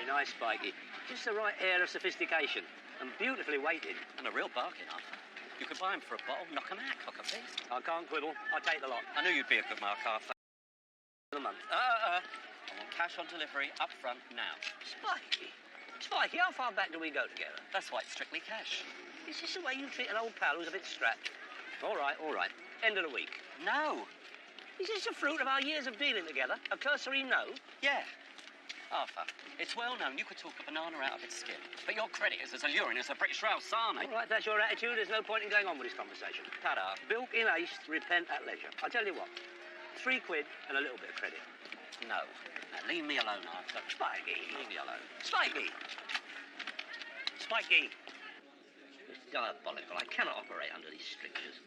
Very nice, Spikey. Just the right air of sophistication. And beautifully weighted. And a real bargain, Arthur. You could buy them for a bottle, knock 'em out, cock a piece. I can't quibble. I take the lot. I knew you'd be a good mark, Arthur. For the month. I want cash on delivery up front now. Spikey. Spikey, how far back do we go together? That's why it's strictly cash. Is this the way you treat an old pal who's a bit strapped? All right, all right. End of the week. No. Is this the fruit of our years of dealing together? A cursory no? Yeah. Arthur, it's well known you could talk a banana out of its skin, but your credit is as alluring as the British Rail Sarnie. All right, that's your attitude. There's no point in going on with this conversation. Ta-da. Bilk in haste, repent at leisure. I'll tell you what. £3 and a little bit of credit. No. Now, leave me alone, Arthur. Spikey. Leave me alone. Spikey. Spikey. It's diabolical. I cannot operate under these strictures.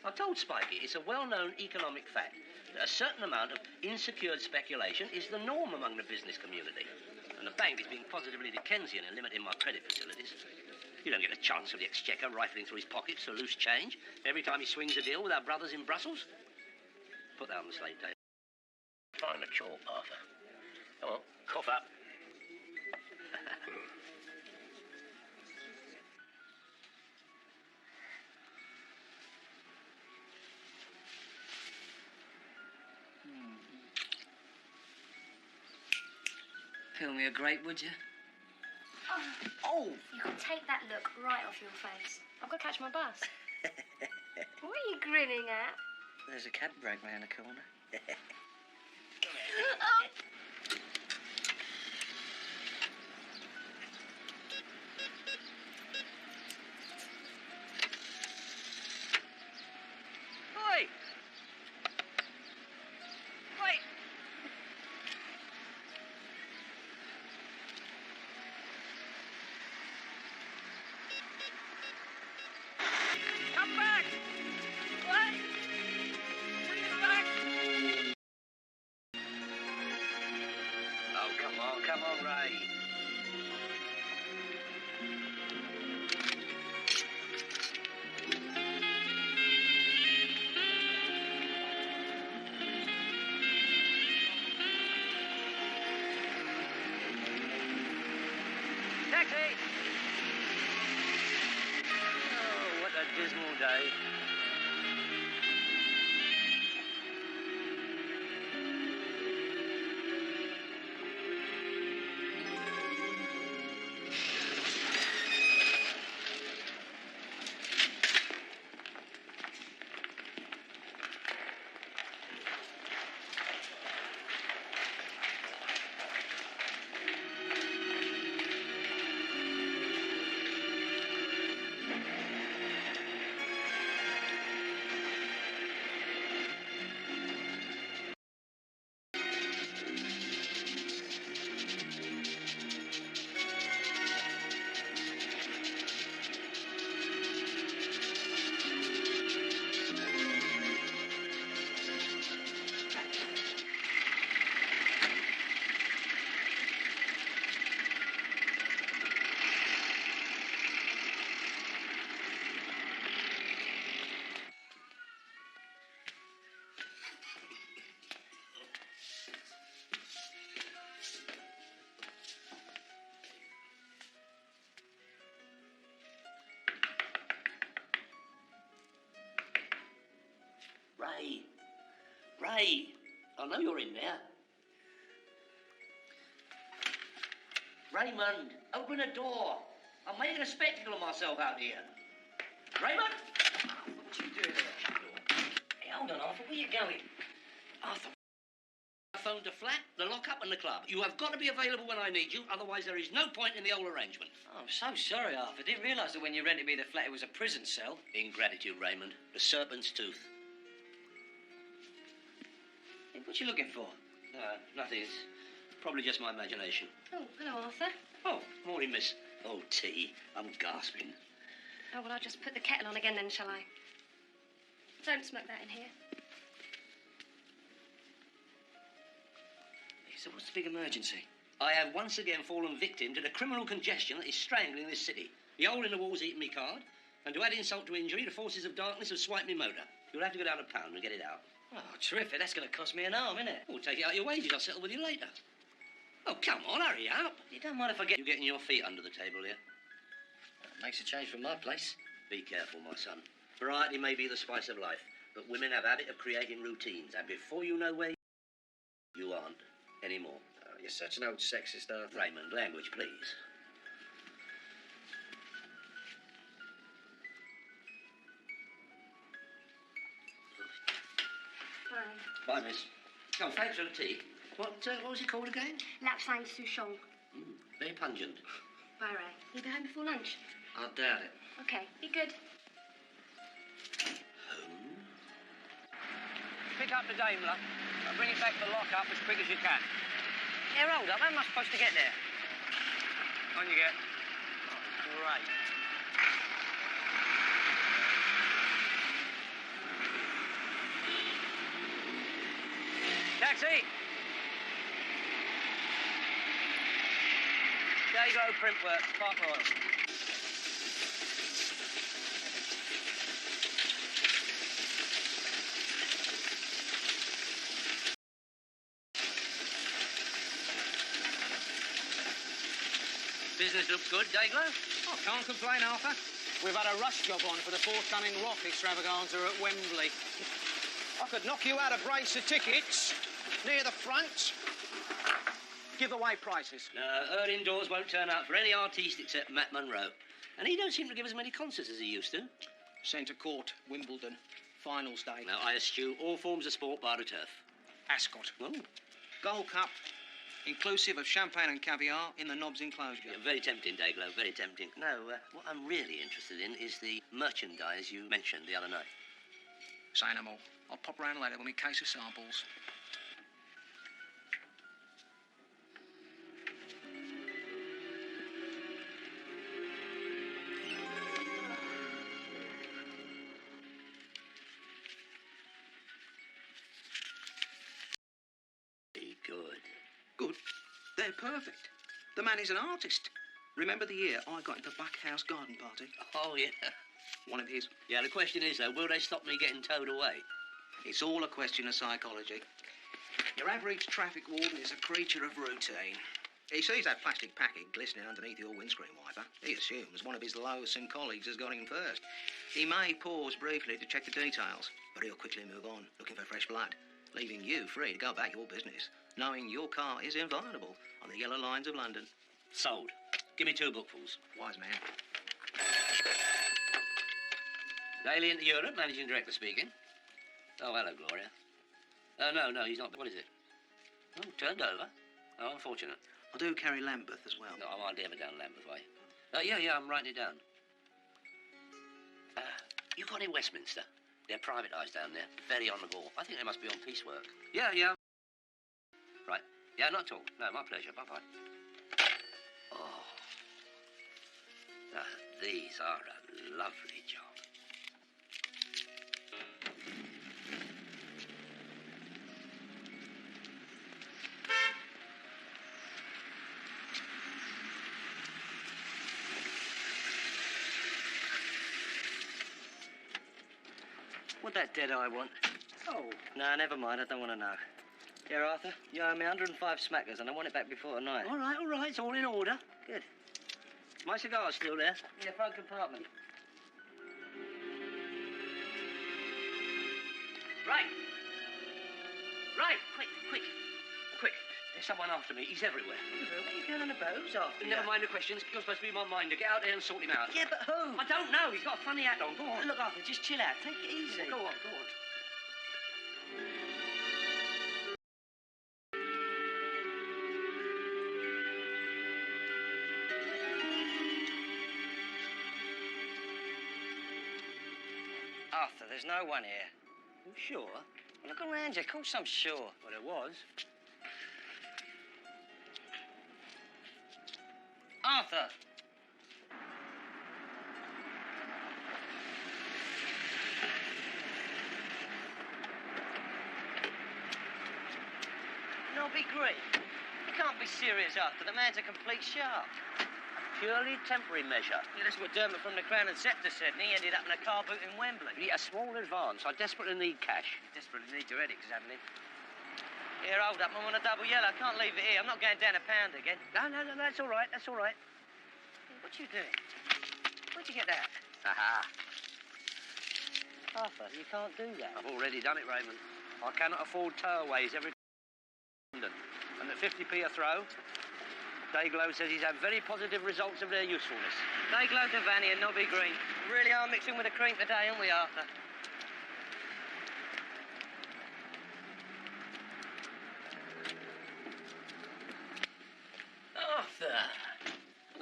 I told Spikey it's a well-known economic fact that a certain amount of insecured speculation is the norm among the business community. And the bank is being positively Dickensian in limiting my credit facilities. You don't get a chance of the Exchequer rifling through his pockets for loose change every time he swings a deal with our brothers in Brussels. Put that on the slate table. Find a chalk, Arthur. Come on, cough up. Peel me a grape, would you? Oh! You can take that look right off your face. I've got to catch my bus. What are you grinning at? There's a cab brake round the corner. Oh. Oi! Wait! Come back! Wait! Bring it back! Oh, come on, Ray. Taxi! Oh, what a dismal day. Ray, I know you're in there. Raymond, open the door. I'm making a spectacle of myself out here. Raymond? What you doing there? Hey, hold on, Arthur. Where you going? Arthur, I phoned the flat, the lock-up and the club. You have got to be available when I need you, otherwise there is no point in the whole arrangement. Oh, I'm so sorry, Arthur. Didn't realise that when you rented me the flat, it was a prison cell. Ingratitude, Raymond. The serpent's tooth. Hey, what you looking for? Nothing. It's probably just my imagination. Oh, hello, Arthur. Oh, morning, miss. Oh, tea. I'm gasping. Oh, well, I'll just put the kettle on again then, shall I? Don't smoke that in here. Hey, so what's the big emergency? I have once again fallen victim to the criminal congestion that is strangling this city. The hole in the wall's eaten me card, and to add insult to injury, the forces of darkness have swiped me motor. You'll have to go down to pound and get it out. Oh, terrific. That's going to cost me an arm, isn't it? We'll take it out of your wages. I'll settle with you later. Oh, come on, hurry up. You don't mind if I get... You getting your feet under the table here? Makes a change from my place. Be careful, my son. Variety may be the spice of life, but women have a habit of creating routines, and before you know where you aren't anymore. Oh, you're such an old sexist, Arthur. Raymond, language, please. Bye. Bye, miss. Oh, thanks for the tea. What was it called again? Lapsang Souchong. Very pungent. Bye, Ray. You be home before lunch? I doubt it. Okay, be good. Home? Pick up the Daimler and bring it back to the lock-up as quick as you can. Yeah, hold up. How am I supposed to get there? On you get. Great. Taxi! There you go, Printwork, Park Royal. Business looks good, Dayglow. Oh, can't complain, Arthur. We've had a rush job on for the forthcoming rock extravaganza at Wembley. I could knock you out a brace of tickets near the front. Give away prices. No, Earl indoors won't turn out for any artiste except Matt Monro. And he don't seem to give as many concerts as he used to. Centre Court, Wimbledon. Finals day. Now, I eschew all forms of sport bar the turf. Ascot. Oh, Gold Cup, inclusive of champagne and caviar in the Knobs enclosure. yeah, very tempting, Dayglow, very tempting. No, what I'm really interested in is the merchandise you mentioned the other night. Say no more. I'll pop round later with me case of samples. Very good. Good. They're perfect. The man is an artist. Remember the year I got into Buckhouse Garden Party? Oh, yeah. One of his. Yeah, the question is, though, will they stop me getting towed away? It's all a question of psychology. Your average traffic warden is a creature of routine. He sees that plastic packet glistening underneath your windscreen wiper. He assumes one of his lowesome colleagues has got in first. He may pause briefly to check the details, but he'll quickly move on, looking for fresh blood, leaving you free to go about your business, knowing your car is inviolable on the yellow lines of London. Sold. Give me 2 bookfuls. Wise man. Daily into Europe, managing director speaking. Oh, hello, Gloria. No, he's not. What is it? Oh, turned over. Oh, unfortunate. I do carry Lambeth as well. No, I hardly ever down Lambeth Way. Yeah, I'm writing it down. You got any Westminster? They're privatised down there. Very on the ball. I think they must be on piecework. Yeah. Right. Yeah, not at all. No, my pleasure. Bye-bye. Oh. These are a lovely job. What'd that dead eye want? Oh. Nah, never mind. I don't want to know. Here, Arthur, you owe me 105 smackers, and I want it back before tonight. All right. It's all in order. Good. My cigar's still there. In the front compartment. Right. Quick. There's someone after me. He's everywhere. What are you doing on the boat? Who's after you? Never mind the questions. You're supposed to be my minder. Get out there and sort him out. Yeah, but who? I don't know. He's got a funny hat on. Go on. Look, Arthur, just chill out. Take it easy. Go on. Arthur, there's no one here. You sure? Well, look around you. Of course I'm sure. Well, there was. Arthur! No, be great. You can't be serious, Arthur. The man's a complete shark. Purely temporary measure. Yeah, that's what Dermot from the Crown and Sceptre said, and he ended up in a car boot in Wembley. A small advance. I desperately need cash. Desperately need your head examining. Here, hold up. I'm on a double yellow. I can't leave it here. I'm not going down a pound again. No, that's all right. That's all right. What you doing? Where'd you get that? Aha. Arthur, you can't do that. I've already done it, Raymond. I cannot afford towaways every London. And at 50p a throw, Dayglow says he's had very positive results of their usefulness. Dayglow, Devaney and Nobby Green. We really are mixing with the cream today, aren't we, Arthur? Arthur,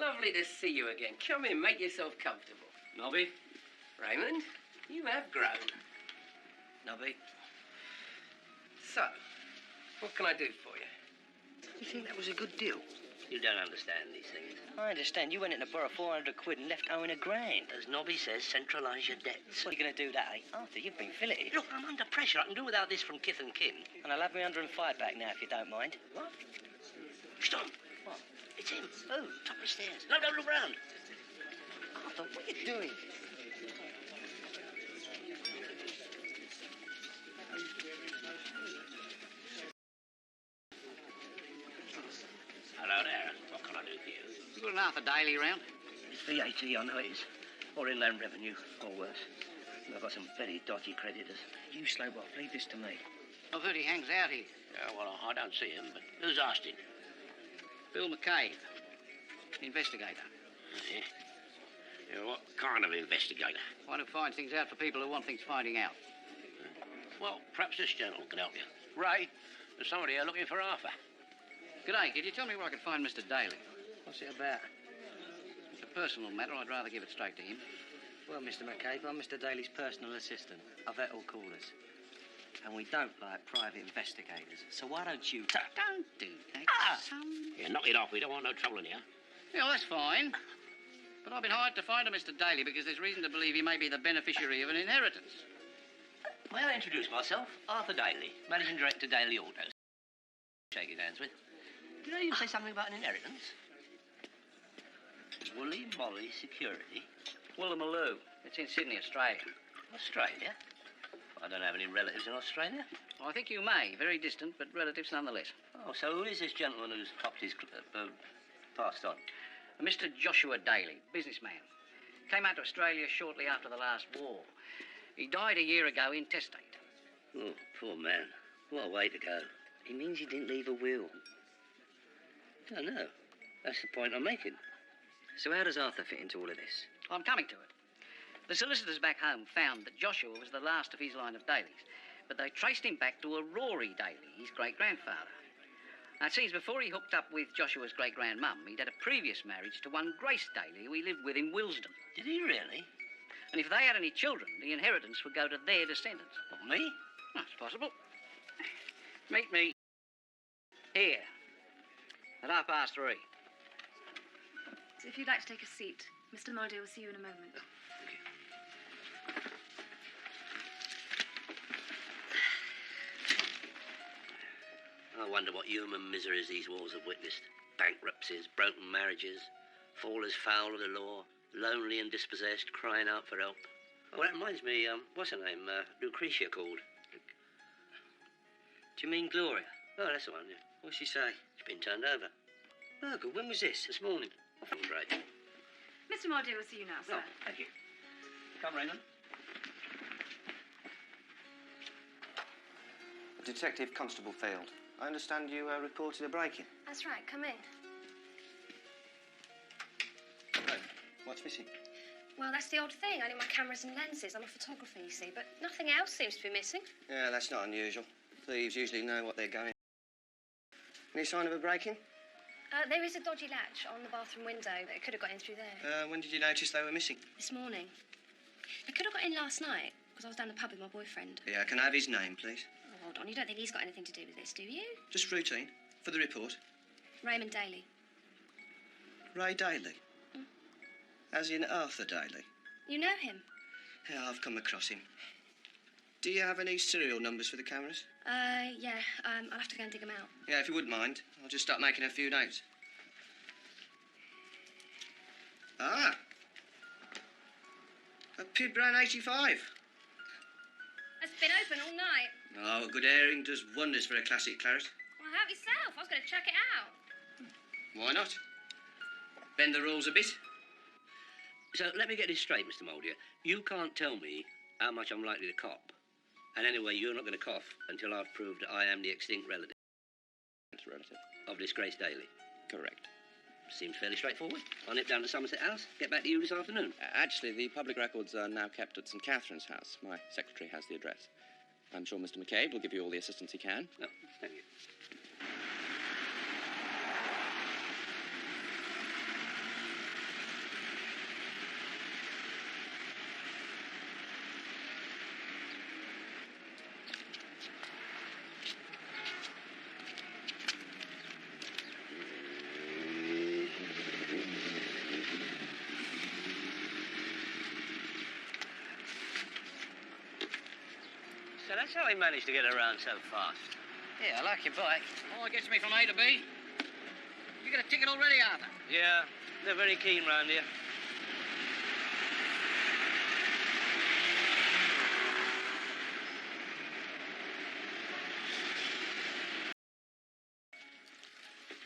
lovely to see you again. Come in, make yourself comfortable. Nobby? Raymond, you have grown. Nobby? So, what can I do for you? You think that was a good deal? You don't understand these things. I understand. You went in to borrow 400 quid and left owing £1,000. As Nobby says, centralise your debts. What are you going to do that, eh? Arthur, you've been filleted. Look, I'm under pressure. I can do without this from kith and kin. And I'll have my 105 back now, if you don't mind. What? Stop. What? It's him. Who? Top of the stairs. No, don't look round. Arthur, what are you doing? Hello there. What can I do for you? You got an Arthur Daly round? It's VAT, I know it is. Or Inland Revenue, or worse. And I've got some very dodgy creditors. You slope off. Leave this to me. I've heard he hangs out here. Yeah, well, I don't see him, but who's asked him? Bill McCabe, investigator. Yeah. Yeah, what kind of investigator? One who finds things out for people who want things finding out. Well, perhaps this gentleman can help you. Ray, there's somebody here looking for Arthur. G'day, could you tell me where I can find Mr. Daly? What's it about? It's a personal matter. I'd rather give it straight to him. Well, Mr. McCabe, I'm Mr. Daly's personal assistant. I've at all callers. And we don't like private investigators. So why don't you... Don't do that, son. Yeah, knock it off. We don't want no trouble in here. Yeah, that's fine. But I've been hired to find a Mr. Daly because there's reason to believe he may be the beneficiary of an inheritance. May I introduce myself? Arthur Daly, Managing Director, Daly Autos. Shake your hands with. Did I you say something about an inheritance? Woolly Molly Security. Woolloomooloo. It's in Sydney, Australia. Australia? I don't have any relatives in Australia. Well, I think you may. Very distant, but relatives nonetheless. Oh, so who is this gentleman who's topped his... passed on? Mr. Joshua Daly, businessman. Came out to Australia shortly after the last war. He died a year ago intestate. Oh, poor man. What a way to go. He means he didn't leave a will. I know. That's the point I'm making. So how does Arthur fit into all of this? I'm coming to it. The solicitors back home found that Joshua was the last of his line of Dalys, but they traced him back to a Rory Daly, his great-grandfather. Now, it seems before he hooked up with Joshua's great-grandmum, he'd had a previous marriage to one Grace Daly, who he lived with in Willesden. Did he really? And if they had any children, the inheritance would go to their descendants. What, me? That's possible. Meet me here at 3:30. So if you'd like to take a seat, Mr. Mulder will see you in a moment. I wonder what human miseries these wars have witnessed. Bankruptcies, broken marriages, fallers foul of the law, lonely and dispossessed, crying out for help. Oh, that reminds me, what's her name? Lucretia called. Do you mean Gloria? Oh, that's the one, yeah. What'd she say? She's been turned over. Oh, good. When was this? This morning. I feel great. Mr. Mulder will see you now, sir. Oh, thank you. Come, Raymond. Detective Constable Field. I understand you reported a break-in. That's right, come in. Oh, what's missing? Well, that's the odd thing. Only my cameras and lenses. I'm a photographer, you see, but nothing else seems to be missing. Yeah, that's not unusual. Thieves usually know what they're going. Any sign of a break-in? There is a dodgy latch on the bathroom window, but it could have got in through there. When did you notice they were missing? This morning. They could have got in last night, because I was down the pub with my boyfriend. Yeah, can I have his name, please? Oh, hold on. You don't think he's got anything to do with this, do you? Just routine. For the report. Raymond Daly. Ray Daly? As in Arthur Daly? You know him? Yeah, I've come across him. Do you have any serial numbers for the cameras? Yeah. I'll have to go and dig them out. Yeah, if you wouldn't mind. I'll just start making a few notes. Ah! A Pib Brand 85. It's been open all night. Oh, good airing does wonders for a classic claret. Well, help yourself. I was going to check it out. Why not? Bend the rules a bit. So let me get this straight, Mr. Mouldier. You can't tell me how much I'm likely to cop. And anyway, you're not going to cough until I've proved that I am the extinct relative of disgraced Daly. Correct. Seems fairly straightforward. I'll nip down to Somerset House, get back to you this afternoon. Actually, the public records are now kept at St. Catherine's House. My secretary has the address. I'm sure Mr. McCabe will give you all the assistance he can. No, thank you. So that's how he managed to get around so fast. Yeah, I like your bike. Oh, it gets me from A to B. You got a ticket already, Arthur? Yeah, they're very keen round here.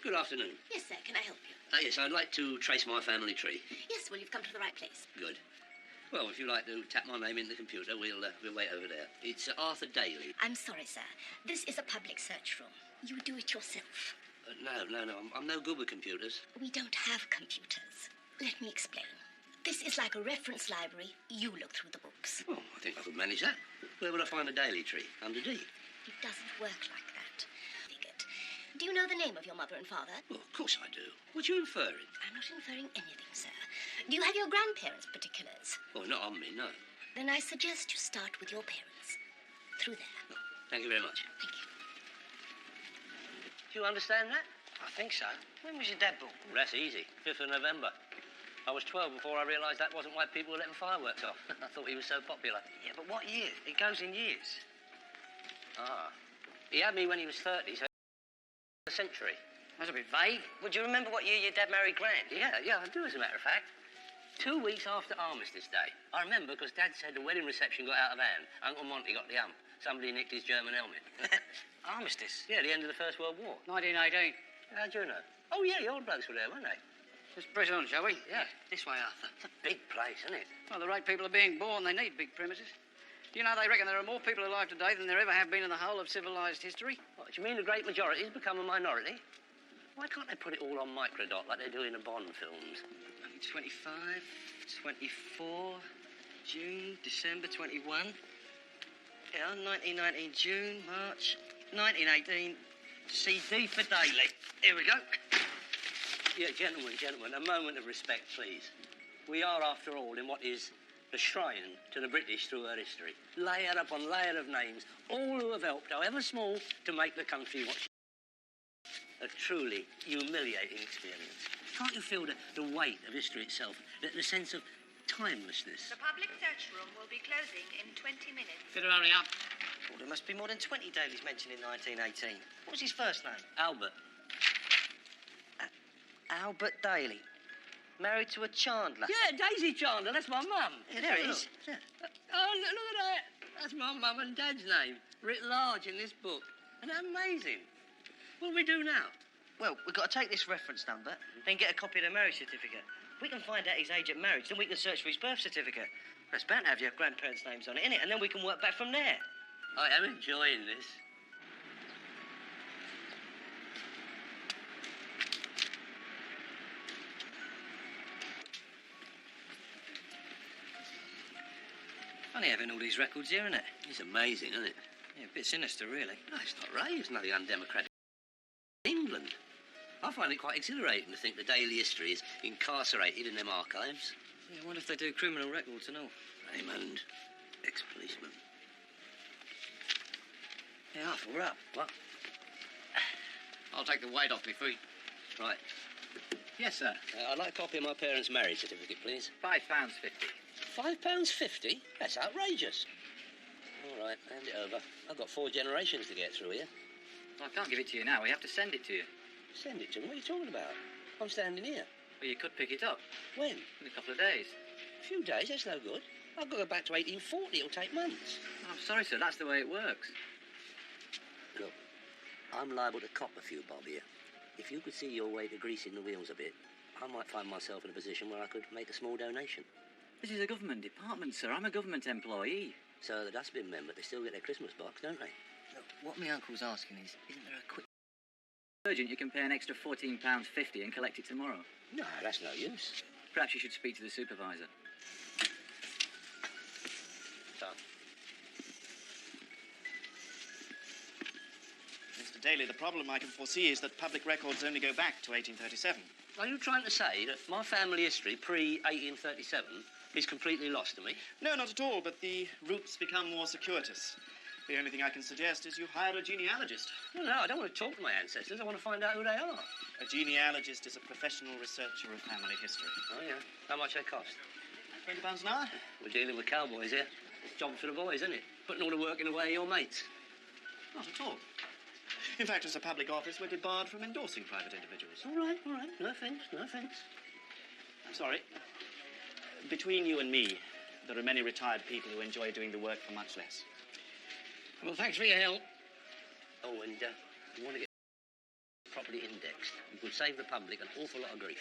Good afternoon. Yes, sir. Can I help you? Yes, I'd like to trace my family tree. Yes, well, you've come to the right place. Good. Well, if you like to tap my name in the computer, we'll wait over there. It's Arthur Daly. I'm sorry, sir. This is a public search room. You do it yourself. No. I'm no good with computers. We don't have computers. Let me explain. This is like a reference library. You look through the books. Oh, I think I could manage that. Where will I find a Daly tree? Under D. It doesn't work like that. Figured. Do you know the name of your mother and father? Well, of course I do. What are you inferring? I'm not inferring anything, sir. Do you have your grandparents' particulars? Oh, not on me, no. Then I suggest you start with your parents. Through there. Oh, thank you very much. Thank you. Do you understand that? I think so. When was your dad born? That's easy. 5th of November. I was 12 before I realised that wasn't why people were letting fireworks off. I thought he was so popular. Yeah, but what year? It goes in years. Ah. He had me when he was 30, so a century. That's a bit vague. Would you remember what year your dad married Gran? Yeah, I do, as a matter of fact. 2 weeks after Armistice Day. I remember because Dad said the wedding reception got out of hand. Uncle Monty got the hump. Somebody nicked his German helmet. Armistice? Yeah, the end of the First World War. 1918. How'd you know? Oh, yeah, the old blokes were there, weren't they? Let's press on, shall we? Yeah. This way, Arthur. It's a big place, isn't it? Well, the right people are being born. They need big premises. Do you know they reckon there are more people alive today than there ever have been in the whole of civilised history? What, do you mean the great majority has become a minority? Why can't they put it all on microdot like they do in the Bond films? 25, 24, June, December 21. Yeah, 1919, June, March, 1918, CD for Daly. Here we go. Yeah, gentlemen, a moment of respect, please. We are, after all, in what is the shrine to the British through her history. Layer upon layer of names, all who have helped, however small, to make the country what she is. A truly humiliating experience. Can't you feel the weight of history itself, the sense of timelessness? The public search room will be closing in 20 minutes. Better hurry up. Well, there must be more than 20 Dalys mentioned in 1918. What was his first name? Albert. Albert Daly. Married to a Chandler. Yeah, Daisy Chandler, that's my mum. Yeah, there it is. Yeah. Oh, look at that. That's my mum and dad's name, writ large in this book. Isn't that amazing? What do we do now? Well, we've got to take this reference number, then get a copy of the marriage certificate. If we can find out his age at marriage, then we can search for his birth certificate. It's bound to have your grandparents' names on it, innit? And then we can work back from there. I am enjoying this. Funny having all these records here, isn't it? It's amazing, isn't it? Yeah, a bit sinister, really. No, it's not right. It's nothing undemocratic. England. I find it quite exhilarating to think the daily history is incarcerated in them archives. Yeah, I wonder if they do criminal records and all. Raymond, ex-policeman. Yeah, Arthur, we're up. What? I'll take the weight off my feet. Right. Yes, sir. I'd like a copy of my parents' marriage certificate, please. £5.50. £5.50? That's outrageous. All right, hand it over. I've got 4 generations to get through here. I can't give it to you now. We have to send it to you. Send it to me? What are you talking about? I'm standing here. Well, you could pick it up When? in a couple of days. A few days, that's no good. I've got to go back to 1840. It'll take months. I'm sorry, sir. That's the way it works. Look, I'm liable to cop a few bob here. If you could see your way to greasing the wheels a bit, I might find myself in a position where I could make a small donation. This is a government department, sir. I'm a government employee. So the dustbin men, but they still get their Christmas box, don't they? Look, what my uncle's asking is, isn't there a quick... Urgent, you can pay an extra £14.50 and collect it tomorrow. No, that's no use. Perhaps you should speak to the supervisor. So, Mr. Daly, the problem I can foresee is that public records only go back to 1837. are you trying to say that my family history pre-1837 is completely lost to me? No, not at all, but the roots become more circuitous. The only thing I can suggest is you hire a genealogist. Well, no, I don't want to talk to my ancestors. I want to find out who they are. A genealogist is a professional researcher of family history. Oh, yeah. How much they cost? £20 an hour? We're dealing with cowboys here. Job for the boys, isn't it? Putting all the work in the way of your mates. Not at all. In fact, as a public office, we're debarred from endorsing private individuals. All right, all right. No offence, no offence. I'm sorry. Between you and me, there are many retired people who enjoy doing the work for much less. Well, thanks for your help. Oh, and you want to get properly indexed. You could save the public an awful lot of grief.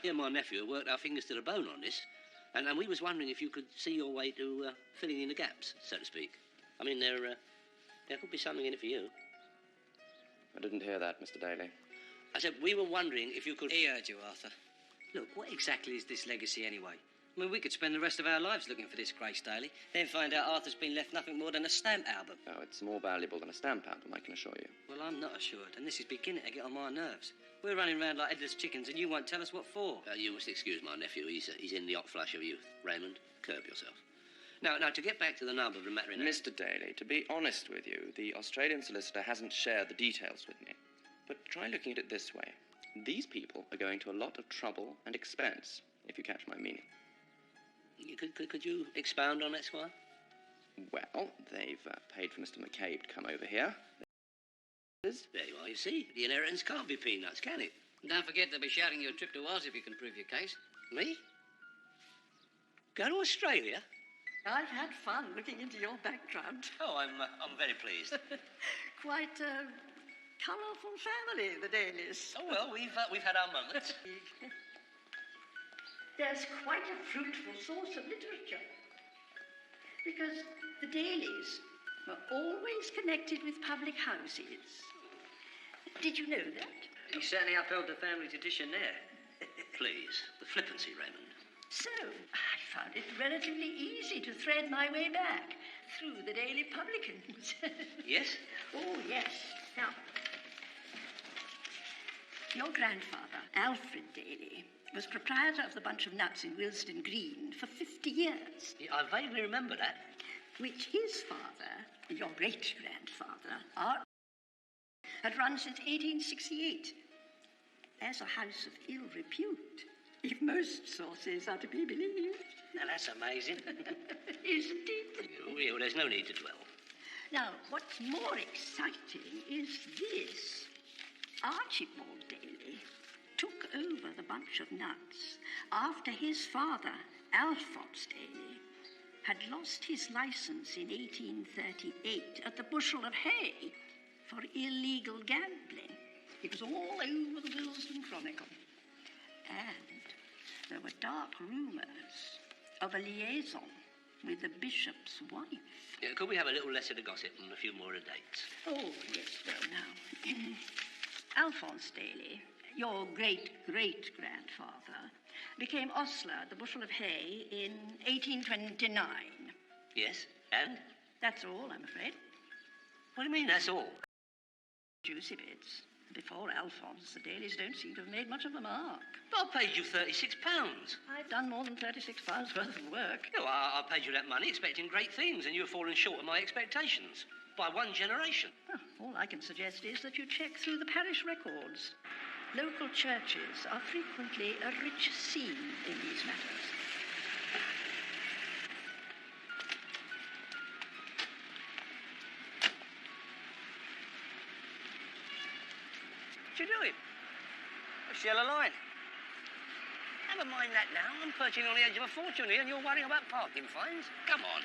He and my nephew have worked our fingers to the bone on this, and we was wondering if you could see your way to filling in the gaps, so to speak. I mean, there could be something in it for you. I didn't hear that, Mr. Daly. I said we were wondering if you could... He heard you, Arthur. Look, what exactly is this legacy anyway? I mean, we could spend the rest of our lives looking for this Grace Daly, then find out Arthur's been left nothing more than a stamp album. Oh, it's more valuable than a stamp album, I can assure you. Well, I'm not assured, and this is beginning to get on my nerves. We're running around like headless chickens, and you won't tell us what for. You must excuse my nephew. He's in the hot flush of youth. Raymond, curb yourself. Now, to get back to the nub of the matter in... Mr. Daly, to be honest with you, the Australian solicitor hasn't shared the details with me. But try looking at it this way. These people are going to a lot of trouble and expense, if you catch my meaning. Could you expound on that, Squire? Well, they've paid for Mr. McCabe to come over here. There you are, you see. The inheritance can't be peanuts, can it? Don't forget they'll be shouting you a trip to Oz if you can prove your case. Me? Go to Australia? I've had fun looking into your background. Oh, I'm very pleased. Quite a colourful family, the Dalys. Oh, well, we've had our moments. There's quite a fruitful source of literature. Because the Dalys were always connected with public houses. Did you know that? You certainly upheld the family tradition there. Please, the flippancy, Raymond. So, I found it relatively easy to thread my way back through the daily publicans. Yes? Oh, yes. Now, your grandfather, Alfred Daly, was proprietor of the Bunch of Nuts in Willesden Green for 50 years. Yeah, I vaguely remember that. Which his father, your great-grandfather, Art, had run since 1868. As a house of ill repute, if most sources are to be believed. Now, that's amazing. Isn't it? Well, there's no need to dwell. Now, what's more exciting is this. Archibald Daly took over the Bunch of Nuts after his father, Alphonse Daly, had lost his license in 1838 at the Bushel of Hay for illegal gambling. It was all over the Willesden Chronicle. And there were dark rumours of a liaison with the bishop's wife. Yeah, could we have a little less of the gossip and a few more of the dates? Oh, yes, well, now. Alphonse Daly, your great-great-grandfather, became ostler at the Bushel of Hay in 1829. Yes, and? That's all, I'm afraid. What do you mean, that's all? Juicy bits. Before Alphonse, the Dalys don't seem to have made much of a mark. I paid you £36. I've done more than £36 worth of work. No, I paid you that money expecting great things, and you were falling short of my expectations. By one generation. Well, all I can suggest is that you check through the parish records. Local churches are frequently a rich scene in these matters. What you doing? What's the yellow line? Never mind that now. I'm perching on the edge of a fortune here and you're worrying about parking fines. Come on.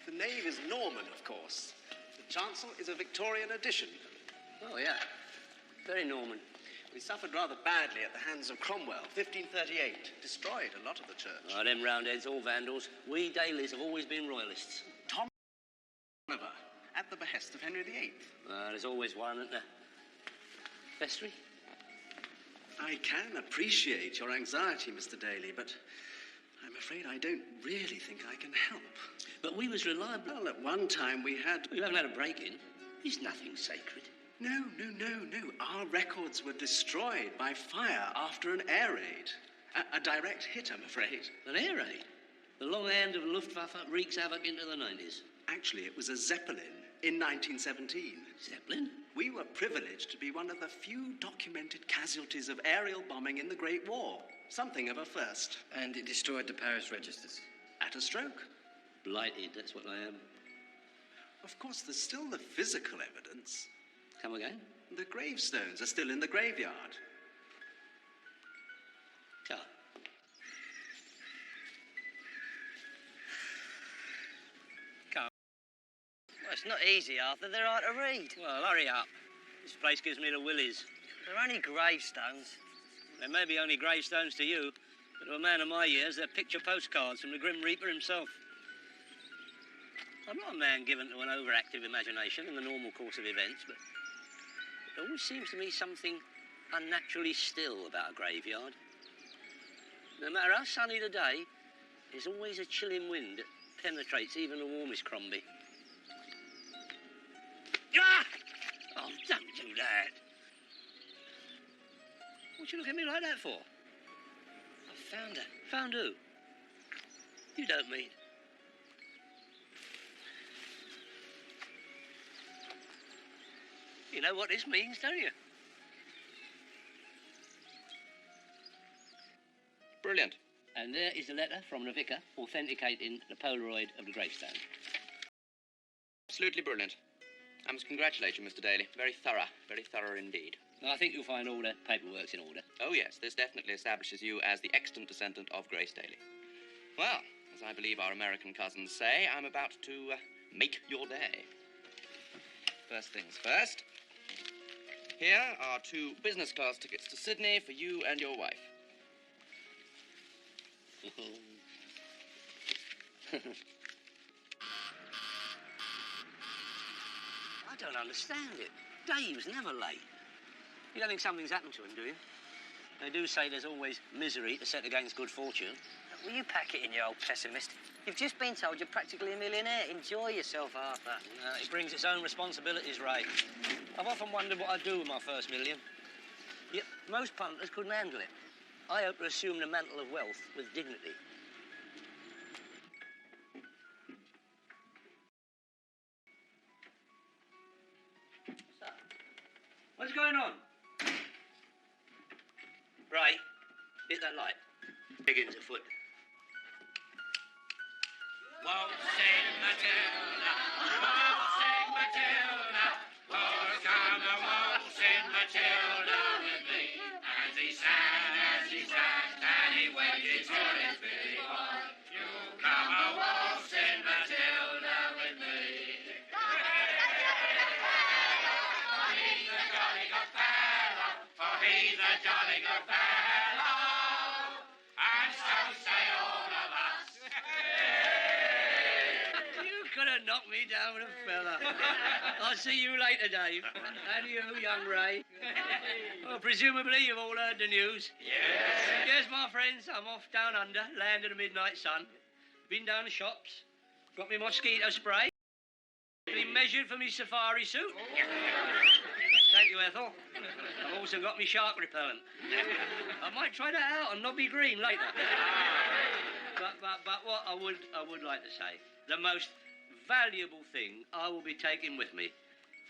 The nave is Norman, of course. The chancel is a Victorian addition. Oh, yeah. Very Norman. We suffered rather badly at the hands of Cromwell, 1538. Destroyed a lot of the church. Oh, them Roundheads, all vandals. We Dailies have always been royalists. Tom Oliver, at the behest of Henry VIII. There's always one, isn't there? Vestry? I can appreciate your anxiety, Mr. Daly, but I'm afraid I don't really think I can help. But we was reliable. Well, at one time we had... You haven't had a break-in. There's nothing sacred. No. Our records were destroyed by fire after an air raid. A direct hit, I'm afraid. An air raid? The long hand of Luftwaffe wreaks havoc into the 90s. Actually, it was a Zeppelin in 1917. Zeppelin? We were privileged to be one of the few documented casualties of aerial bombing in the Great War. Something of a first. And it destroyed the Paris registers. At a stroke. Blighted, that's what I am. Of course, there's still the physical evidence. Come again? The gravestones are still in the graveyard. Tell. Well, it's not easy, Arthur. They're hard to read. Well, hurry up. This place gives me the willies. They're only gravestones. They may be only gravestones to you, but to a man of my years, they're picture postcards from the Grim Reaper himself. I'm not a man given to an overactive imagination in the normal course of events, but it always seems to me something unnaturally still about a graveyard. No matter how sunny the day, there's always a chilling wind that penetrates even the warmest crombie. Ah! Oh, don't do that. What you look at me like that for? I found her. Found who? You don't mean... You know what this means, don't you? Brilliant. And there is the letter from the vicar authenticating the Polaroid of the gravestone. Absolutely brilliant. I must congratulate you, Mr. Daly. Very thorough indeed. I think you'll find all the paperwork's in order. Oh, yes, this definitely establishes you as the extant descendant of Grace Daly. Well, as I believe our American cousins say, I'm about to make your day. First things first. Here are 2 business class tickets to Sydney for you and your wife. I don't understand it. Dave's never late. You don't think something's happened to him, do you? They do say there's always misery to set against good fortune. Will you pack it in, you old pessimist? You've just been told you're practically a millionaire. Enjoy yourself, Arthur. It brings its own responsibilities, Ray. I've often wondered what I'd do with my first million. Yet most punters couldn't handle it. I hope to assume the mantle of wealth with dignity. What's going on? Ray, hit that light. Higgins afoot. Won't sing Matilda, won't sing Matilda, won't come and won't sing Matilda with me. As he sang, and he waited for his big boy. You come and won't sing Matilda with me. For he's a jolly good fellow, for he's a jolly good fellow, and so say all of us. Knock me down with a fella. I'll see you later, Dave. And you, young Ray. Well, presumably you've all heard the news. Yes. Yes, my friends, I'm off down under, land of the midnight sun. Been down the shops, got me mosquito spray, been measured for me safari suit. Thank you, Ethel. I've also got me shark repellent. I might try that out on Nobby Green later. But what I would like to say, the most valuable thing I will be taking with me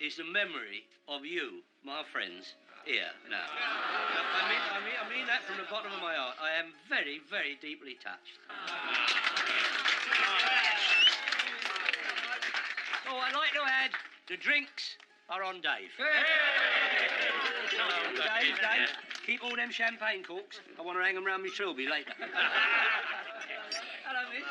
is the memory of you, my friends, here now. I mean that from the bottom of my heart. I am very, very deeply touched. Oh, I'd like to add the drinks are on Dave. Dave, keep all them champagne corks. I want to hang them round my Trilby later. Hello, miss.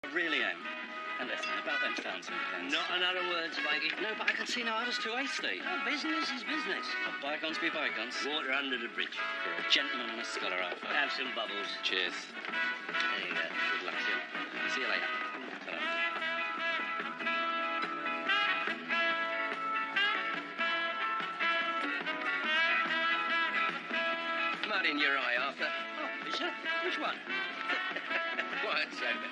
I really am. And listen, about them fancy plans. Not another word, Spanky. No, but I can see now I was too hasty. Oh, business is business. Let bygones be bygones. Water under the bridge. You're a gentleman and a scholar, Arthur. Have some bubbles. Cheers. There you go. Good luck to you. See you later. Ta-ra. Mud in your eye, Arthur. Oh, is there? Which one? Quiet, Sober.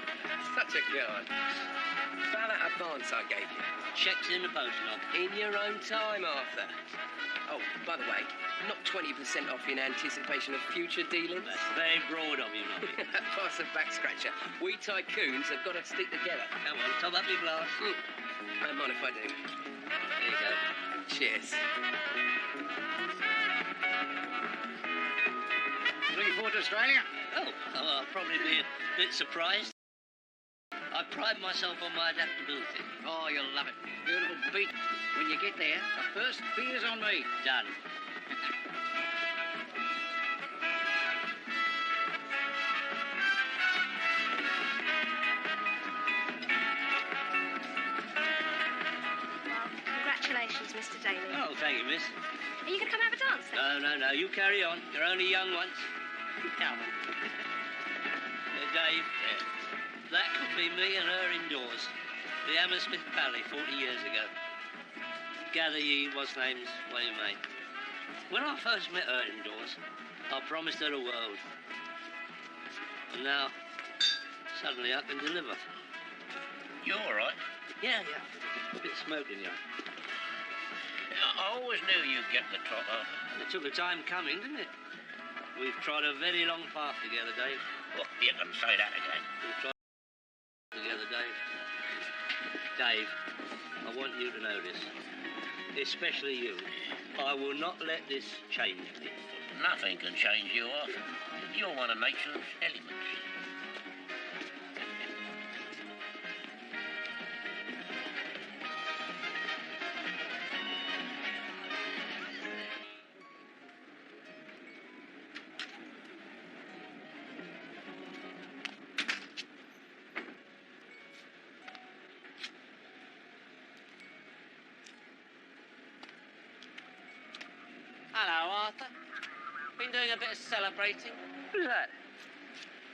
Such a guy. About that advance I gave you. Check's in the post, Knob. In your own time, Arthur. Oh, by the way, not 20% off in anticipation of future dealings. That's very broad of you, Nobby. Pass a back scratcher. We tycoons have got to stick together. Come on, top up your glass. Don't mind if I do. There you go. Cheers. Looking forward to Australia? Oh, I'll probably be a bit surprised. I pride myself on my adaptability. Oh, you'll love it. Beautiful beach. When you get there, the first beer's on me. Done. Well, congratulations, Mr. Daly. Oh, thank you, miss. Are you going to come have a dance then? No. You carry on. You're only young once. Come on. Dave, that could be me and her indoors. The Hammersmith Valley 40 years ago. Gather ye what's names where you may. When I first met her indoors, I promised her the world. And now, suddenly I can deliver. You all right? Yeah. A bit smoke in you. I always knew you'd get the trot, Arthur. It took a time coming, didn't it? We've trod a very long path together, Dave. Well, you can say that again. We've trod together, Dave. Dave, I want you to know this. Especially you. I will not let this change me. Nothing can change you, Arthur. You're one of nature's elements. Hello, Arthur. Been doing a bit of celebrating. Who's that?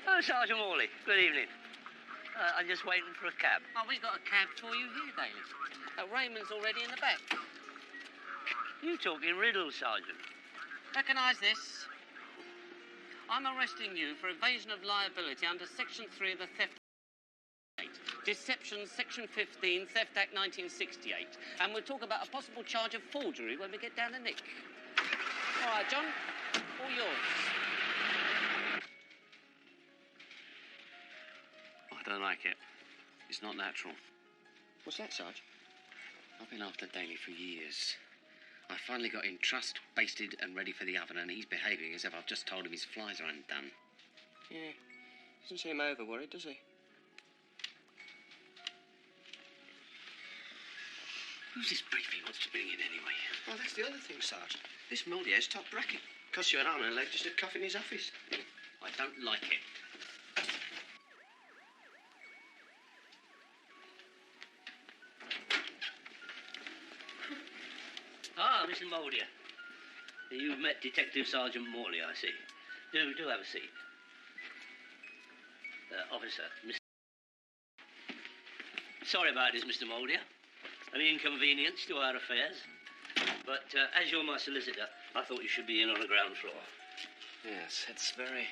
Oh, Sergeant Morley. Good evening. I'm just waiting for a cab. Oh, we've got a cab for you here, Daly. Raymond's already in the back. You talking riddles, Sergeant? Recognise this? I'm arresting you for evasion of liability under Section 3 of the Theft Act. Deception, Section 15, Theft Act 1968. And we'll talk about a possible charge of forgery when we get down to Nick. All right, John, all yours. I don't like it. It's not natural. What's that, Sarge? I've been after Daly for years. I finally got him trussed, basted and ready for the oven, and he's behaving as if I've just told him his flies are undone. Yeah. Doesn't seem over worried, does he? Who's this brief he wants to bring in anyway? Well, that's the other thing, Sarge. This Muldier's top bracket. Costs you an arm and a leg just to cuff in his office. I don't like it. Ah, Mr. Moldier. You've met Detective Sergeant Morley, I see. Do have a seat. Officer, Mr. Sorry about this, Mr. Moldier. An inconvenience to our affairs. But as you're my solicitor, I thought you should be in on the ground floor. Yes, it's very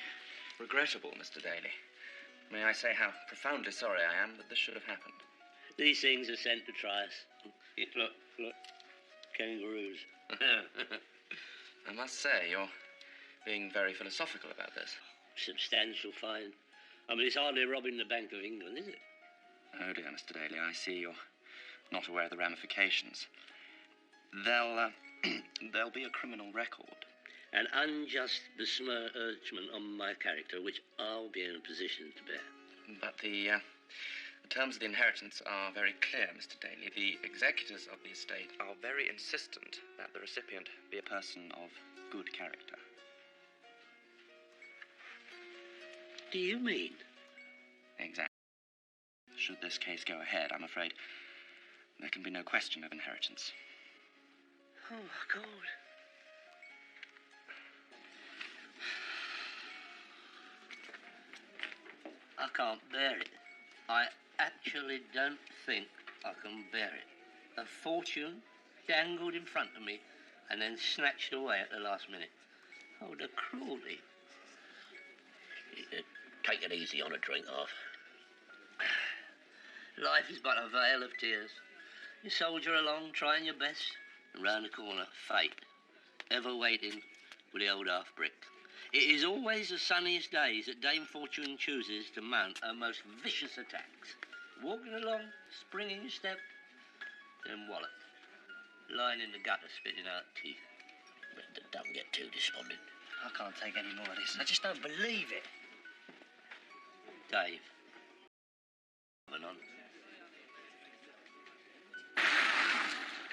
regrettable, Mr. Daly. May I say how profoundly sorry I am that this should have happened. These things are sent to try us. Look. Kangaroos. I must say, you're being very philosophical about this. Substantial fine. I mean, it's hardly robbing the Bank of England, is it? Oh dear, Mr. Daly, I see you're not aware of the ramifications. There'll be a criminal record. An unjust besmirchment on my character, which I'll be in a position to bear. But the terms of the inheritance are very clear, Mr. Daly. The executors of the estate Are very insistent that the recipient be a person of good character. Do you mean? Exactly. Should this case go ahead, I'm afraid there can be no question of inheritance. Oh, my God. I can't bear it. I actually don't think I can bear it. A fortune dangled in front of me and then snatched away at the last minute. Oh, the cruelty. Take it easy on a drink off. Life is but a vale of tears. You soldier along, trying your best, and round the corner, fate, ever waiting with the old half-brick. It is always the sunniest days that Dame Fortune chooses to mount her most vicious attacks. Walking along, springing your step, then wallop, lying in the gutter, spitting out teeth. But don't get too despondent. I can't take any more of this. I just don't believe it. Dave. Coming on.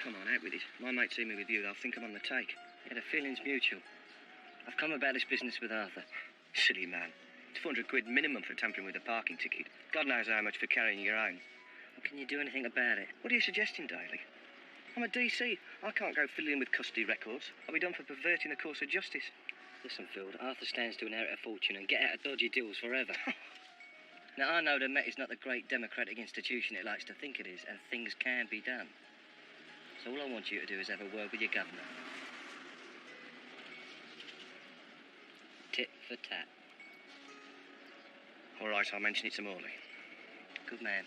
Come on, out with it. My mate see me with you, they'll think I'm on the take. Yeah, the feeling's mutual. I've come about this business with Arthur. Silly man. It's 400 quid minimum for tampering with a parking ticket. God knows how much for carrying your own. Well, can you do anything about it? What are you suggesting, Daly? I'm a DC. I can't go fiddling with custody records. I'll be done for perverting the course of justice. Listen, Field, Arthur stands to inherit a fortune and get out of dodgy deals forever. Now, I know the Met is not the great democratic institution it likes to think it is, and things can be done. So all I want you to do is have a word with your governor. Tit for tat. All right, I'll mention it to Morley. Good man.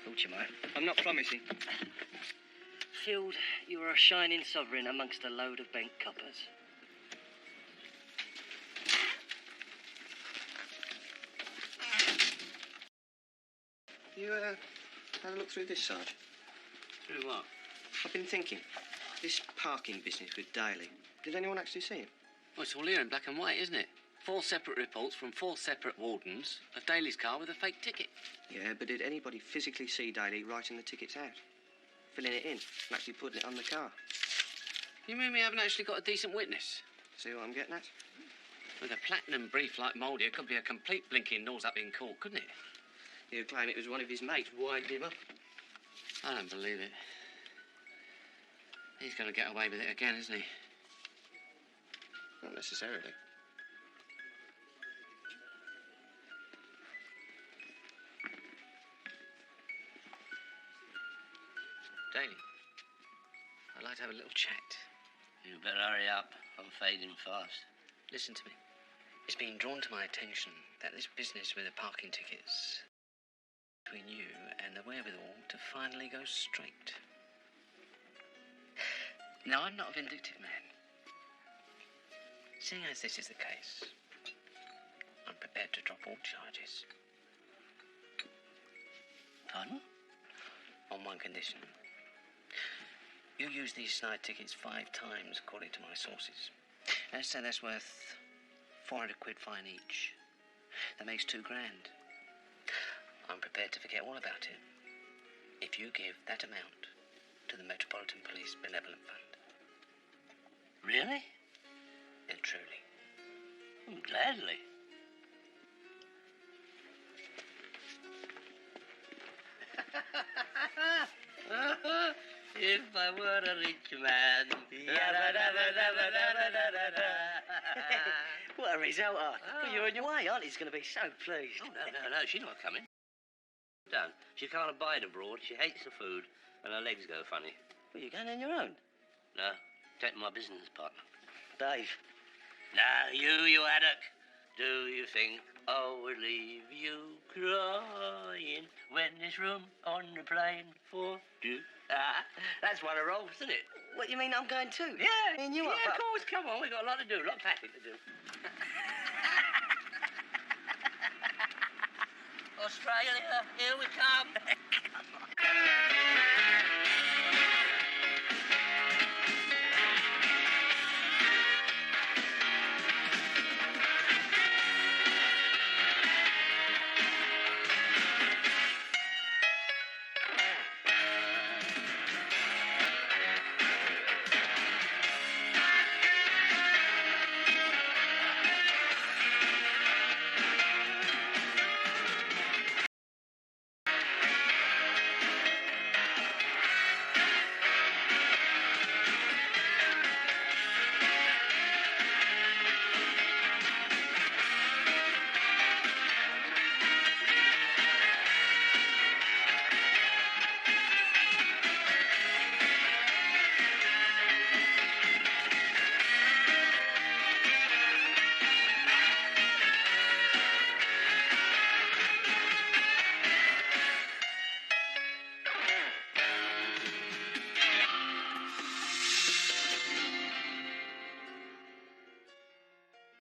Thought you might. I'm not promising. Field, you are a shining sovereign amongst a load of bent coppers. You, had a look through this, Sarge? Through what? I've been thinking. This parking business with Daly. Did anyone actually see him? Well, it's all here in black and white, isn't it? 4 separate reports from 4 separate wardens of Daly's car with a fake ticket. Yeah, but did anybody physically see Daly writing the tickets out? Filling it in and actually putting it on the car? You mean we haven't actually got a decent witness? See what I'm getting at? With a platinum brief like Mouldy, it could be a complete blinking nose-up in court, couldn't it? He'd claim it was one of his mates winding him up. I don't believe it. He's going to get away with it again, isn't he? Not necessarily. Daly, I'd like to have a little chat. You better hurry up. I'm fading fast. Listen to me. It's been drawn to my attention that this business with the parking tickets between you and the wherewithal to finally go straight. Now, I'm not a vindictive man. Seeing as this is the case, I'm prepared to drop all charges. Pardon? On one condition. You use these snide tickets 5 times, according to my sources. Let's say that's worth 400 quid fine each. That makes $2 grand. I'm prepared to forget all about it if you give that amount to the Metropolitan Police Benevolent Fund. Really? Yeah, truly. Gladly. If I were a rich man. What a result, Arthur. Well, you're on your way, aren't you? He's going to be so pleased. Oh, no, she's not coming. Done. She can't abide abroad, she hates the food, and her legs go funny. Well, you're going on your own? No, take my business partner. Dave. Now, you haddock. Do you think I would leave you crying when there's room on the plane for two? That's one of Rolf's, isn't it? What, you mean I'm going too? Yeah. Me and you yeah, up. of course. Come on, we've got a lot to do, a lot of packing to do. Australia, here we come.